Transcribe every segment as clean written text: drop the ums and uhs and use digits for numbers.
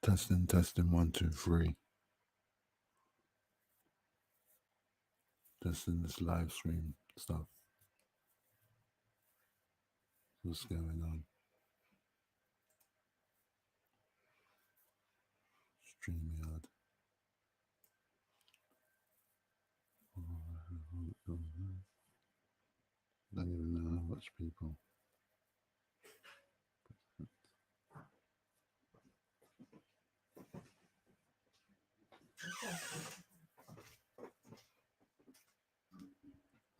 Testing, testing, 1, 2, 3. Testing this live stream stuff. What's going on? StreamYard. Don't even know how much people.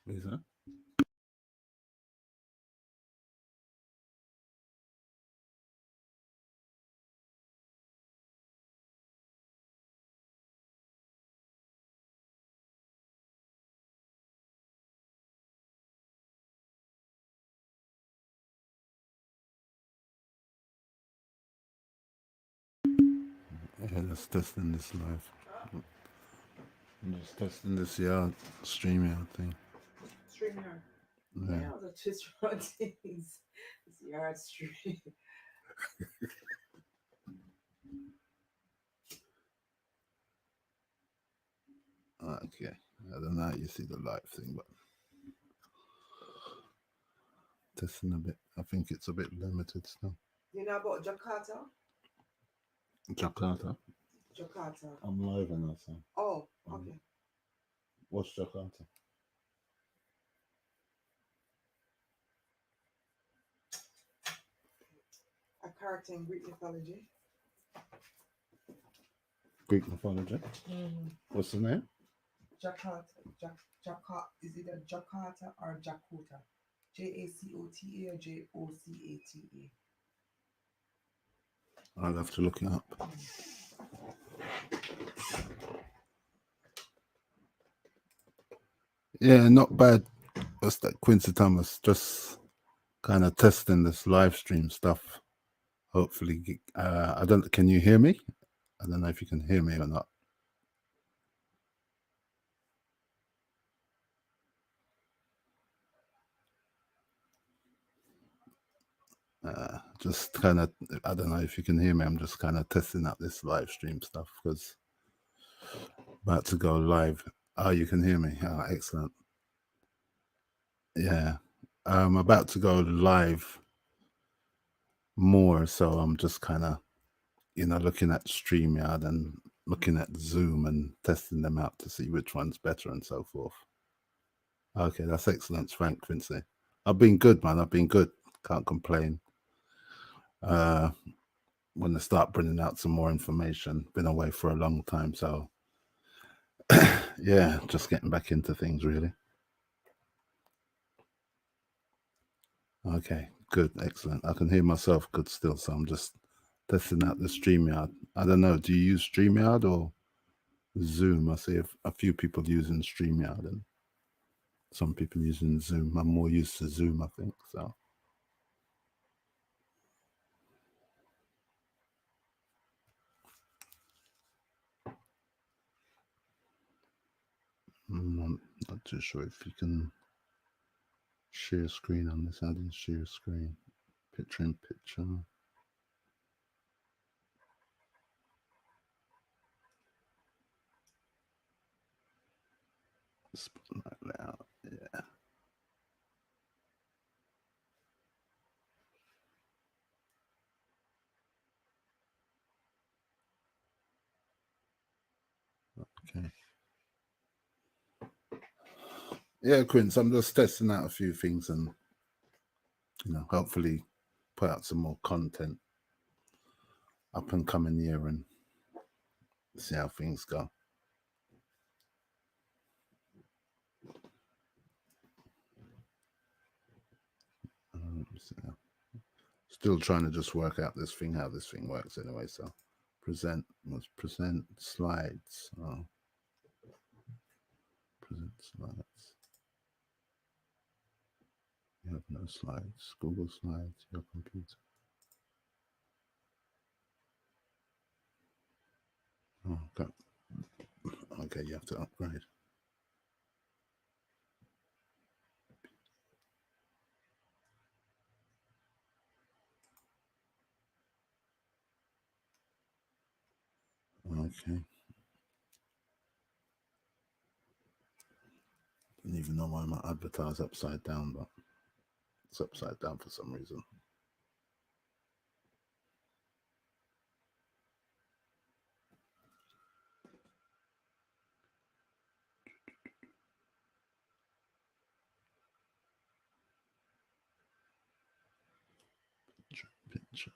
Is that? Yeah, that's testing this live. I'm just testing this StreamYard thing. StreamYard. Yeah. Yeah, the just routines. It's yard stream. Okay. I don't know how you see the live thing, but testing a bit. I think it's a bit limited still. You know about Jakarta? Jakarta. Jakarta. I'm live on that side. Oh, okay. What's Jakarta? A character in Greek mythology. Greek mythology. What's the name? Jakarta. Jakarta. Is it a Jakarta or Jakota? Jacota or Jocata? I'll have to look it up. Yeah, not bad. What's that? Quincy Thomas. Just kind of testing this live stream stuff. Hopefully, I don't. Can you hear me? I don't know if you can hear me or not. Just kind of, I don't know if you can hear me. I'm just kind of testing out this live stream stuff because about to go live. Oh, you can hear me. Oh, excellent. Yeah, I'm about to go live more, so I'm just kind of, looking at StreamYard and looking at Zoom and testing them out to see which one's better and so forth. Okay, that's excellent, Frank Quincy. I've been good, man. I've been good. Can't complain. When I start bringing out some more information, been away for a long time, so yeah, just getting back into things really. Okay, good, excellent. I can hear myself good still, so I'm just testing out the StreamYard. I don't know, do you use StreamYard or Zoom? I see a few people using StreamYard and some people using Zoom. I'm more used to Zoom, I think, so. I'm not too sure if you can share screen on this. How do you share screen? Picture in picture. Spotlight layout, yeah. Okay. Yeah, Quince, I'm just testing out a few things and, hopefully put out some more content up and coming year and see how things go. Still trying to just work out this thing, how this thing works anyway. So present slides. Oh. Present slides. You have no slides. Google Slides, your computer. Oh, okay. Okay, you have to upgrade. Okay. Didn't even know why my advertise upside down, but it's upside down for some reason. Picture.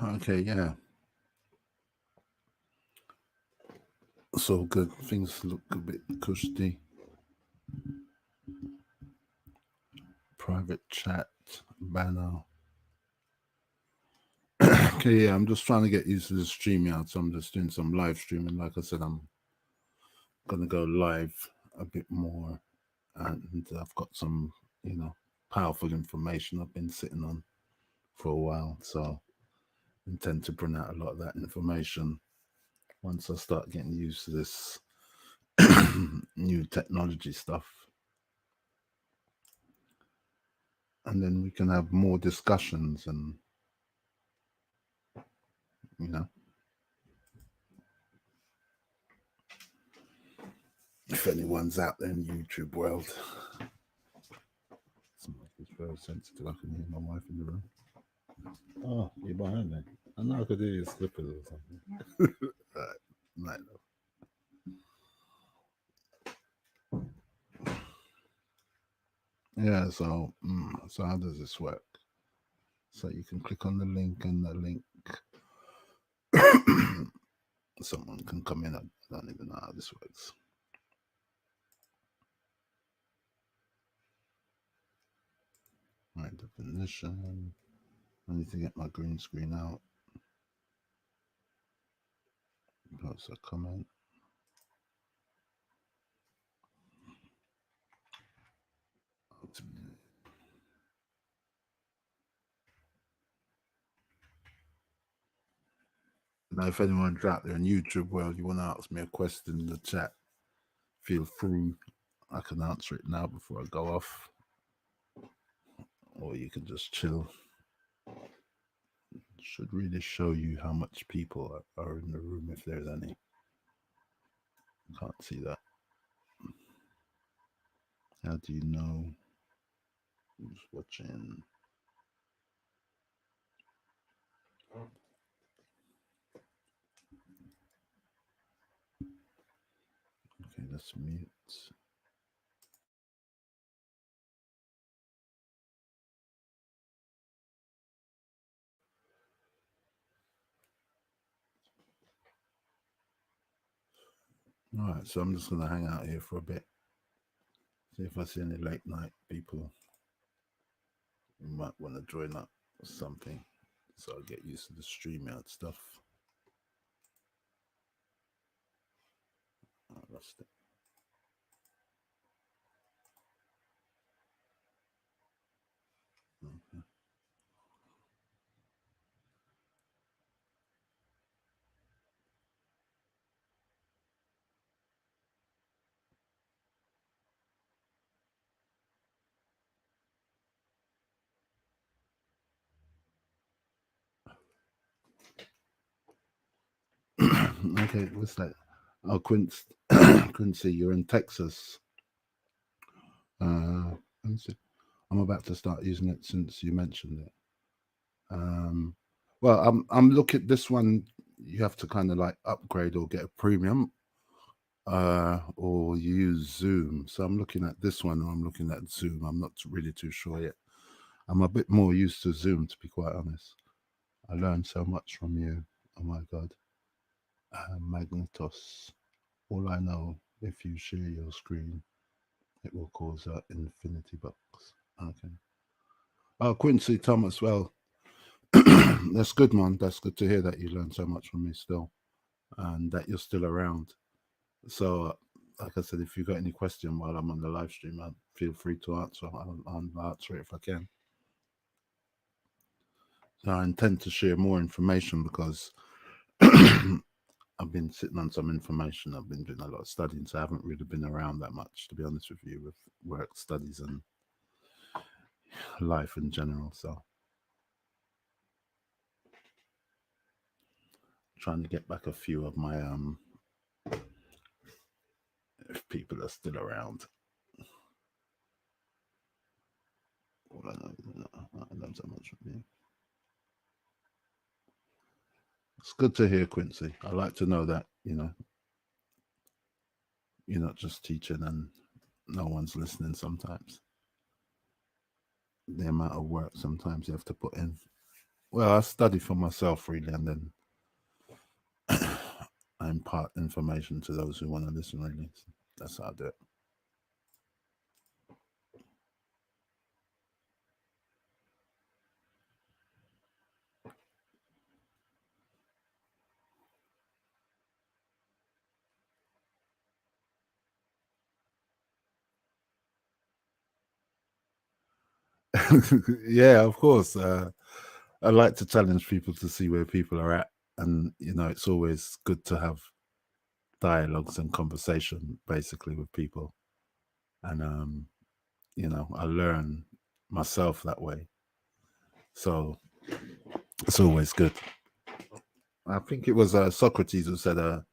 Okay, yeah. So good. Things look a bit cushy. Private chat banner. Okay, yeah, I'm just trying to get used to the StreamYard, so I'm just doing some live streaming. Like I said, I'm gonna go live a bit more, and I've got some, powerful information I've been sitting on for a while, so I intend to bring out a lot of that information once I start getting used to this new technology stuff. And then we can have more discussions and, if anyone's out there in the YouTube world. It's very sensitive. I can hear my wife in the room. Oh, you're behind me. I know I could hear your slippers or something. Right. Night, yeah, so how does this work? So you can click on the link, and the link someone can come in. I don't even know how this works. My definition. I need to get my green screen out. Post a comment. Now, if anyone's out there in YouTube world, you want to ask me a question in the chat, feel free. I can answer it now before I go off, or you can just chill. Should really show you how much people are in the room, if there's any. Can't see that. How do you know who's watching? Okay, let's mute. All right, so I'm just going to hang out here for a bit. See if I see any late night people who might want to join up or something. So I'll get used to the StreamYard stuff. I lost it. Okay. Okay, what's that? Oh, Quincy, you're in Texas. I'm about to start using it since you mentioned it. Well, I'm looking this one. You have to kind of like upgrade or get a premium, or use Zoom. So I'm looking at this one, or I'm looking at Zoom. I'm not really too sure yet. I'm a bit more used to Zoom, to be quite honest. I learned so much from you. Oh my God. Magnetos. All I know, if you share your screen, it will cause an infinity box. Okay. Oh, Quincy Thomas. Well, that's good, man. That's good to hear that you learned so much from me still, and that you're still around. So, like I said, if you got any question while I'm on the live stream, feel free to answer. I'll answer it if I can. So I intend to share more information because I've been sitting on some information. I've been doing a lot of studying, so I haven't really been around that much, to be honest with you, with work, studies, and life in general. So trying to get back a few of my if people are still around. Well, I don't so much from you. It's good to hear, Quincy. I like to know that, you know, you're not just teaching and no one's listening sometimes. The amount of work sometimes you have to put in. Well, I study for myself really, and then I impart information to those who want to listen really. That's how I do it. Yeah, of course. I like to challenge people to see where people are at, and you know, it's always good to have dialogues and conversation basically with people, and you know, I learn myself that way, so it's always good. I think it was Socrates who said a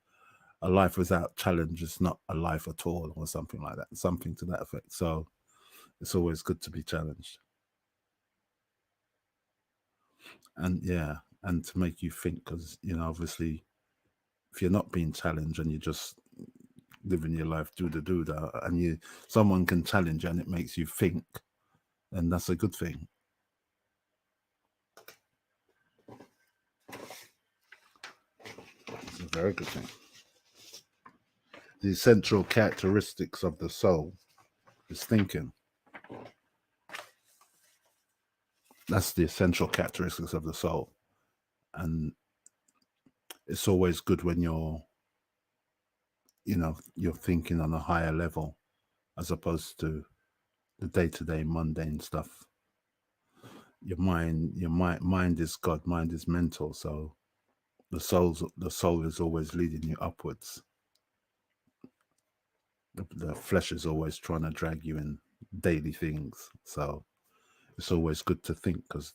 life without challenge is not a life at all, or something like that, something to that effect. So it's always good to be challenged. And yeah, and to make you think, because you know, obviously, if you're not being challenged and you're just living your life do the and you someone can challenge you and it makes you think, and that's a good thing. It's a very good thing. The essential characteristics of the soul is thinking. That's the essential characteristics of the soul, and it's always good when you're, you know, you're thinking on a higher level as opposed to the day-to-day mundane stuff. Your mind is God, mind is mental, so the soul is always leading you upwards. The flesh is always trying to drag you in daily things, so it's always good to think, because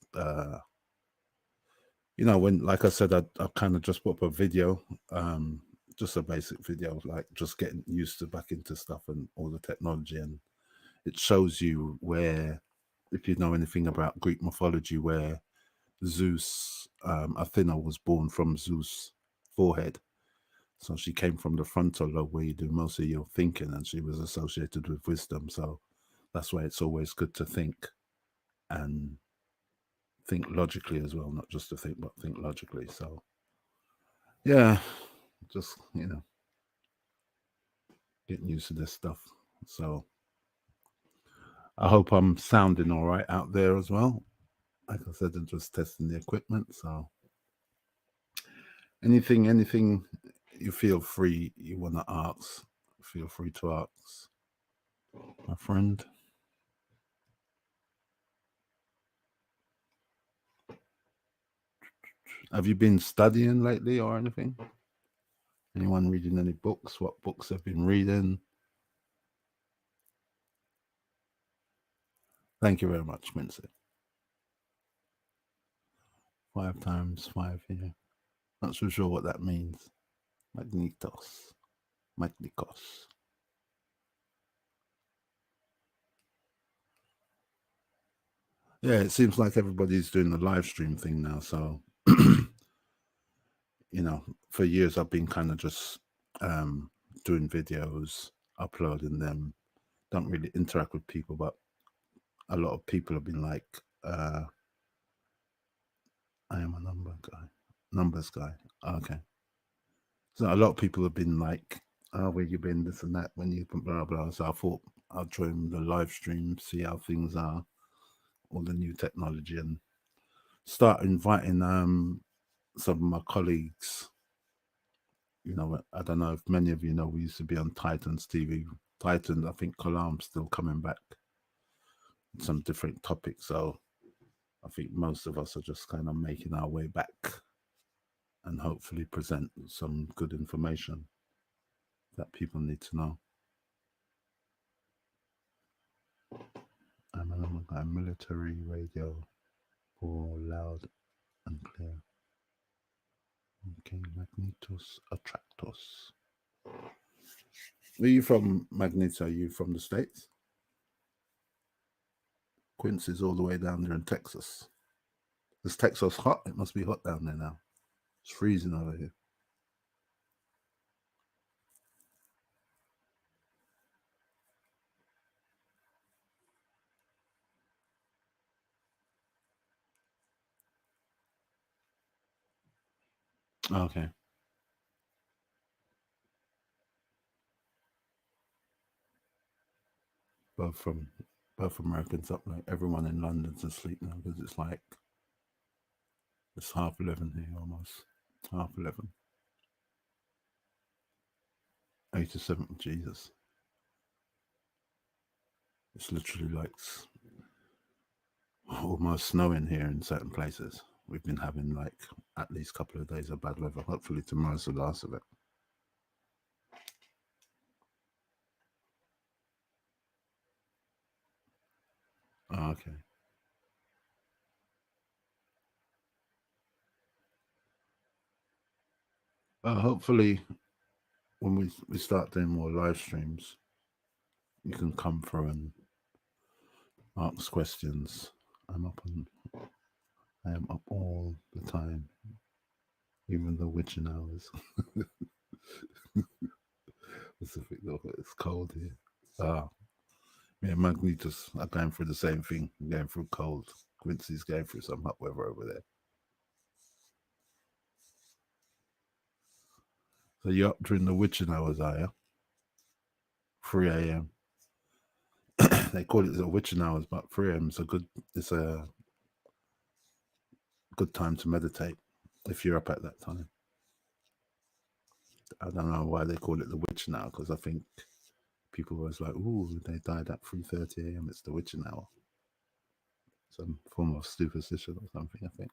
you know, when, like I said, I kind of just put up a video, just a basic video, like just getting used to back into stuff and all the technology, and it shows you where, if you know anything about Greek mythology, where Zeus, Athena was born from Zeus' forehead. So she came from the frontal lobe where you do most of your thinking, and she was associated with wisdom. So that's why it's always good to think, and think logically as well, not just to think, but think logically. So yeah, just, you know, getting used to this stuff. So I hope I'm sounding all right out there as well. Like I said, I'm just testing the equipment. So anything you feel free, you want to ask, feel free to ask, my friend. Have you been studying lately or anything? Anyone reading any books? What books have been reading? Thank you very much, Mincy. 5 times 5 here. Not so sure what that means. Magnetos. Magnikos. Yeah, it seems like everybody's doing the live stream thing now. So, you know, for years I've been kind of just doing videos, uploading them. Don't really interact with people, but a lot of people have been like, I am a numbers guy. Okay. So a lot of people have been like, oh, where you been, this and that, when you blah, blah. So I thought I'll join the live stream, see how things are, all the new technology, and start inviting some of my colleagues I don't know if many of you know, we used to be on Titans TV. Titans, I think Kalam's still coming back. Some different topics. So I think most of us are just kind of making our way back and hopefully present some good information that people need to know. I'm a military radio for loud and clear. Okay, Magnetos Attractos. Where are you from, Magneto? Are you from the States? Quincy's all the way down there in Texas. Is Texas hot? It must be hot down there now. It's freezing over here. Okay. Both from Americans up, like everyone in London's asleep now because it's 11:30 here almost. 11:30. 87, Jesus. It's literally like almost snowing here in certain places. We've been having like at least a couple of days of bad weather. Hopefully tomorrow's the last of it. Oh, okay. Hopefully when we start doing more live streams, you can come through and ask questions. I am up all the time, even the witching hours. Pacific, it's cold here. Me and Magnetus are going through the same thing. We're going through cold. Quincy's going through some hot weather over there. So you're up during the witching hours, are you? 3 a.m. They call it the witching hours, but 3 a.m. is a good time to meditate if you're up at that time. I don't know why they call it the witching hour, because I think people was like, "Ooh, they died at 3:30 a.m. It's the witching hour." Some form of superstition or something, I think.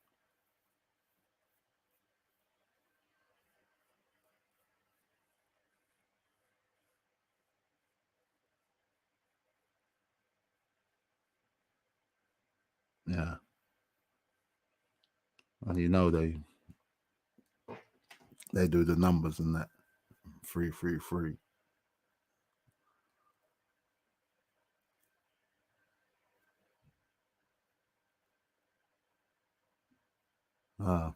Yeah. And they do the numbers and that 333. Ah.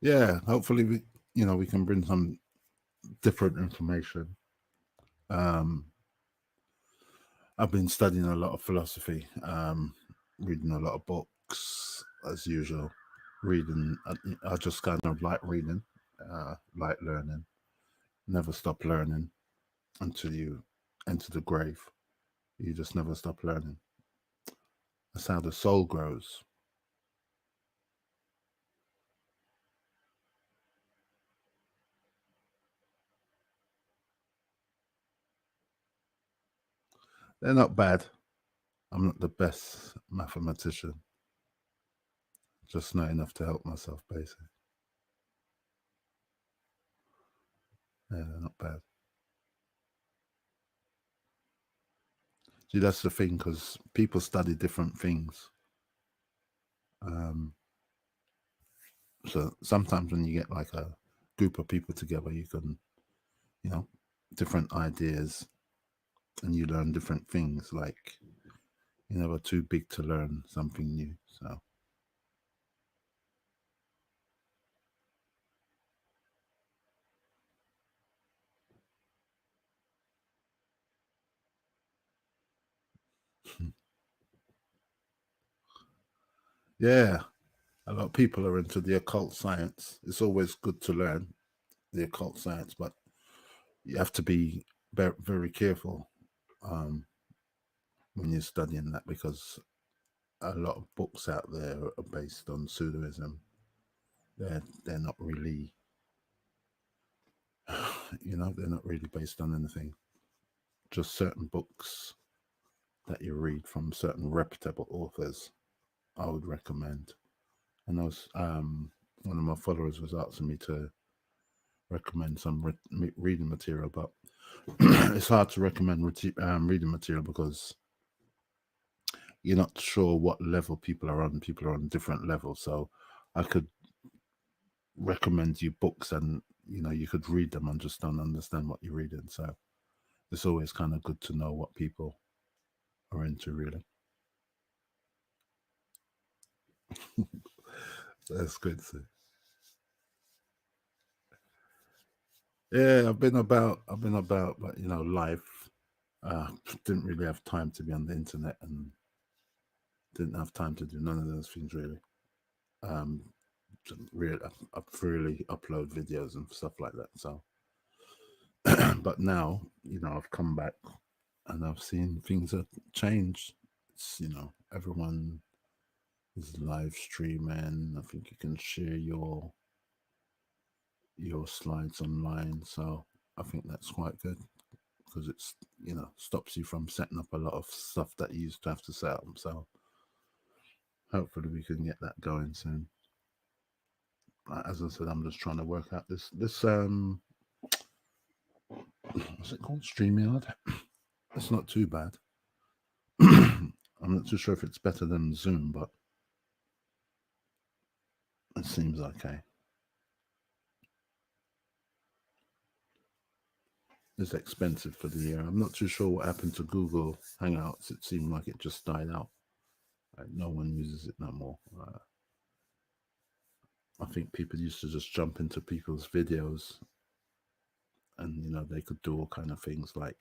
Yeah, hopefully we can bring some different information. I've been studying a lot of philosophy, reading a lot of books as usual. Reading, I just kind of like reading, like learning. Never stop learning until you enter the grave. You just never stop learning. That's how the soul grows. They're not bad. I'm not the best mathematician. Just not enough to help myself, basically. Yeah, they're not bad. See, that's the thing, because people study different things. So sometimes when you get like a group of people together, you can, different ideas, and you learn different things. Like you're never too big to learn something new. So yeah, a lot of people are into the occult science. It's always good to learn the occult science, but you have to be very, very careful when you're studying that, because a lot of books out there are based on pseudoism. They're not really, they're not really based on anything. Just certain books that you read from certain reputable authors, I would recommend. And one of my followers was asking me to recommend some reading material, but it's hard to recommend reading material because you're not sure what level people are on. People are on different levels, so I could recommend you books, and you could read them and just don't understand what you're reading. So it's always kind of good to know what people are into, really. That's good. Yeah, I've been about, but life. Didn't really have time to be on the internet, and didn't have time to do none of those things really. Um, really, I really upload videos and stuff like that. So, but now, I've come back and I've seen things have changed. It's, everyone is live streaming. I think you can share your slides online. So I think that's quite good because it's stops you from setting up a lot of stuff that you used to have to set up. So hopefully we can get that going soon. As I said, I'm just trying to work out this what's it called, StreamYard. It's not too bad. I'm not too sure if it's better than Zoom, but it seems okay. It's expensive for the year. I'm not too sure what happened to Google Hangouts. It seemed like it just died out. No one uses it no more. I think people used to just jump into people's videos, and they could do all kind of things like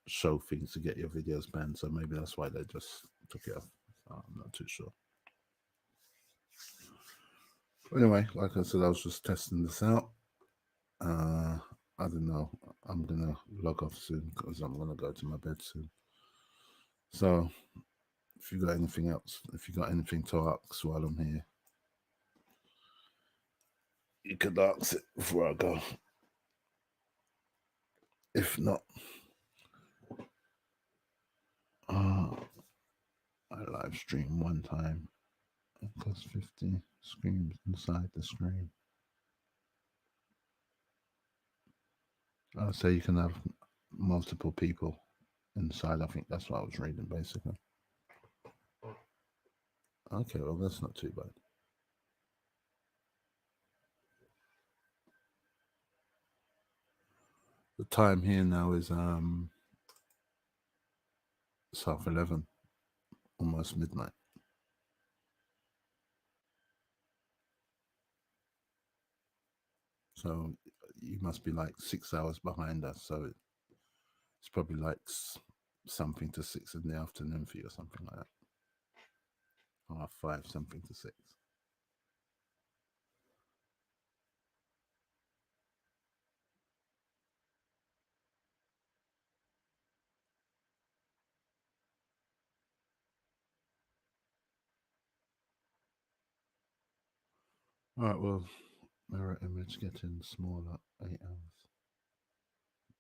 show things to get your videos banned. So maybe that's why they just took it off. I'm not too sure. Anyway, like I said, I was just testing this out. I don't know. I'm gonna log off soon because I'm gonna go to my bed soon. So, if you got anything else, if you got anything to ask while I'm here, you could ask it before I go. If not, I live stream one time. It costs 50 screens inside the screen. So you can have multiple people inside. I think that's what I was reading, basically. Okay, well, that's not too bad. The time here now is it's 11:30, almost midnight. So you must be like 6 hours behind us. So it's probably like something to 6 in the afternoon for you, or something like that. 5, something to 6. All right, well, mirror image getting smaller, 8 hours.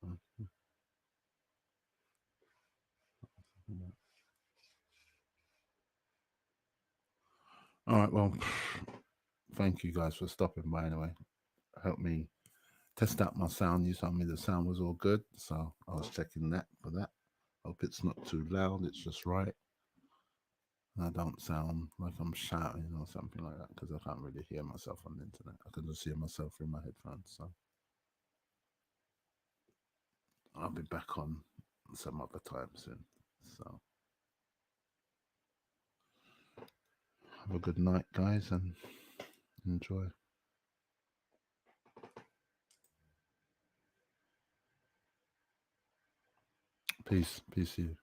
Okay. All right, well, thank you guys for stopping by anyway. Help me test out my sound. You told me the sound was all good, so I was checking that for that. Hope it's not too loud, it's just right. And I don't sound like I'm shouting or something like that because I can't really hear myself on the internet. I can just hear myself through my headphones. So I'll be back on some other time soon. So have a good night, guys, and enjoy. Peace. Peace to you.